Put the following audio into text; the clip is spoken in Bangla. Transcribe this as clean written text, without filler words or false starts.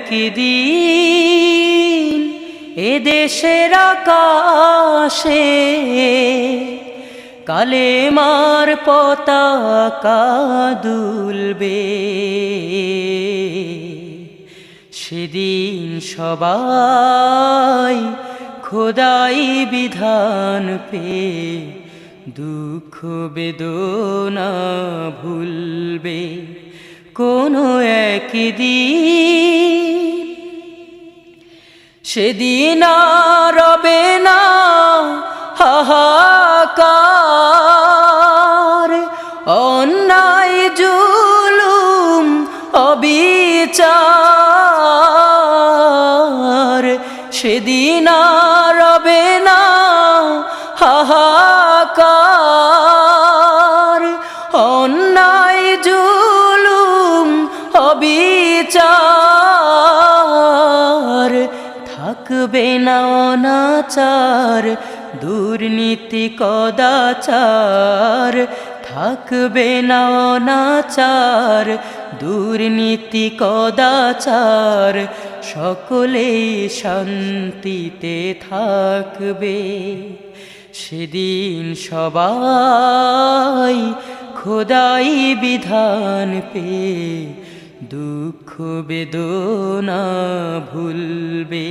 একদিন এদেশের আকাশে কালেমার পতাকা দুলবে। সেদিন সবাই খোদাই বিধান পেয়ে দুঃখ বেদনা ভুলবে। কোনো একদিন সেদিন আর রবে না হাহাকার, অন্যায় জুলুম অবিচার। সেদিন আর রবে না হাহাকার, অন্যায় জুলুম অবিচার। থাকবে না অনাচার দুর্নীতি কদাচার, থাকবে না অনাচার দুর্নীতি কদাচার। সকলেই শান্তিতে থাকবে। সেদিন সবাই খোদাই বিধান পেয়ে দুঃখ বেদনা ভুলবে।